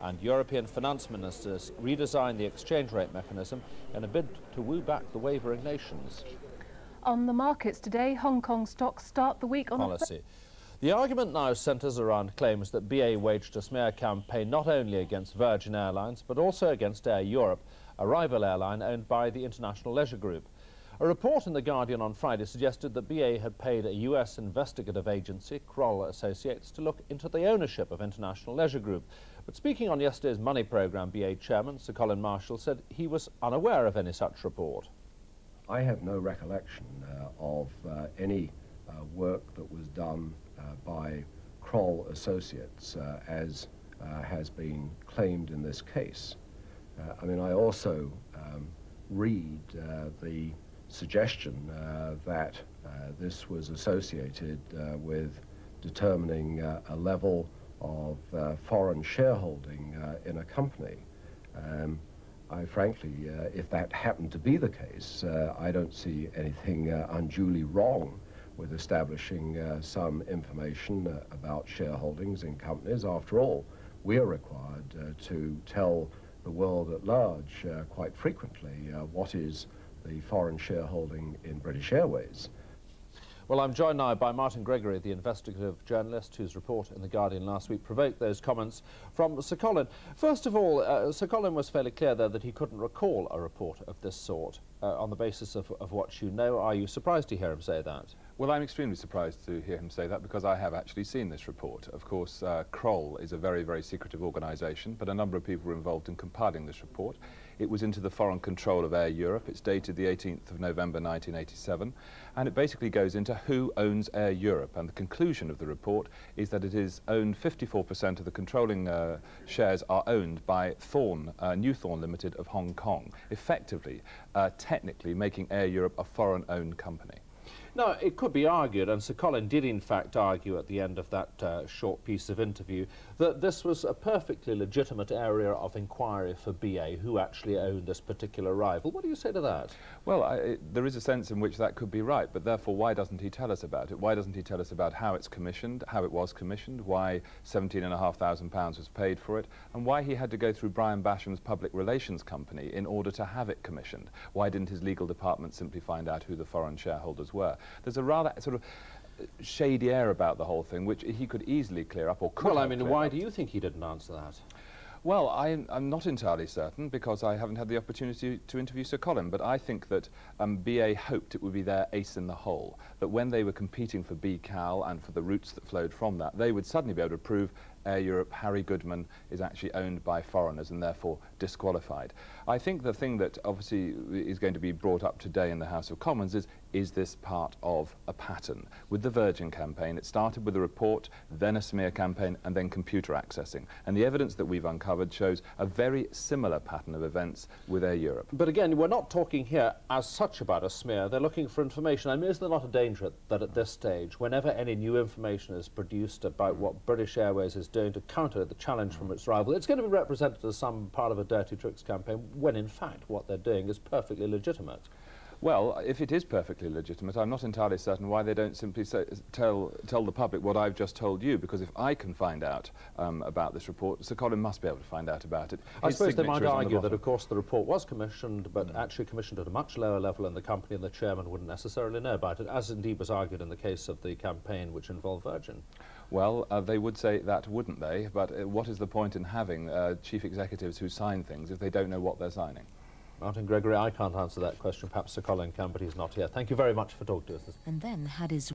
and European finance ministers redesign the exchange rate mechanism in a bid to woo back the wavering nations. On the markets today, Hong Kong stocks start the week on policy. The argument now centres around claims that BA waged a smear campaign not only against Virgin Airlines but also against Air Europe, a rival airline owned by the International Leisure Group. A report in The Guardian on Friday suggested that BA had paid a US investigative agency, Kroll Associates, to look into the ownership of International Leisure Group. But speaking on yesterday's Money programme, BA chairman Sir Colin Marshall said he was unaware of any such report. I have no recollection of any work that was done by Kroll Associates as has been claimed in this case. I mean, I also read the suggestion that this was associated with determining a level of foreign shareholding in a company. I frankly, if that happened to be the case, I don't see anything unduly wrong with establishing some information about shareholdings in companies. After all, we are required to tell the world at large quite frequently what is the foreign shareholding in British Airways. Well, I'm joined now by Martin Gregory, the investigative journalist whose report in The Guardian last week provoked those comments from Sir Colin. First of all, Sir Colin was fairly clear there that he couldn't recall a report of this sort on the basis of what you know. Are you surprised to hear him say that? Well, I'm extremely surprised to hear him say that because I have actually seen this report. Of course, Kroll is a very, very secretive organisation, but a number of people were involved in compiling this report. It was into the foreign control of Air Europe. It's dated the 18th of November 1987, and it basically goes into who owns Air Europe. And the conclusion of the report is that it is owned 54% of the controlling shares are owned by Thorn, New Thorn Limited of Hong Kong, effectively, technically making Air Europe a foreign-owned company. Now, it could be argued, and Sir Colin did in fact argue at the end of that short piece of interview, that this was a perfectly legitimate area of inquiry for BA, who actually owned this particular rival. What do you say to that? Well, there is a sense in which that could be right, but therefore why doesn't he tell us about it? Why doesn't he tell us about how it's commissioned, how it was commissioned, why £17,500 was paid for it, and why he had to go through Brian Basham's public relations company in order to have it commissioned? Why didn't his legal department simply find out who the foreign shareholders were? There's a rather sort of shady air about the whole thing, which he could easily clear up, or could. Well, I mean, why do you think he didn't answer that? Well, I'm not entirely certain because I haven't had the opportunity to interview Sir Colin, but I think that BA hoped it would be their ace in the hole, that when they were competing for BCAL and for the routes that flowed from that, they would suddenly be able to prove Air Europe, Harry Goodman, is actually owned by foreigners and therefore disqualified. I think the thing that obviously is going to be brought up today in the House of Commons is this part of a pattern? With the Virgin campaign, it started with a report, then a smear campaign, and then computer accessing. And the evidence that we've uncovered shows a very similar pattern of events with Air Europe. But again, we're not talking here as such about a smear. They're looking for information. I mean, is there not a danger that at this stage, whenever any new information is produced about what British Airways is doing to counter the challenge from its rival, it's going to be represented as some part of a dirty tricks campaign, when in fact what they're doing is perfectly legitimate? Well, if it is perfectly legitimate, I'm not entirely certain why they don't simply tell the public what I've just told you, because if I can find out about this report, Sir Colin must be able to find out about it. I suppose they might argue that, of course, the report was commissioned, but actually commissioned at a much lower level in the company, and the chairman wouldn't necessarily know about it, as indeed was argued in the case of the campaign which involved Virgin. Well, they would say that, wouldn't they? But what is the point in having chief executives who sign things if they don't know what they're signing? Martin Gregory, I can't answer that question. Perhaps Sir Colin can, but he's not here. Thank you very much for talking to us. And then had his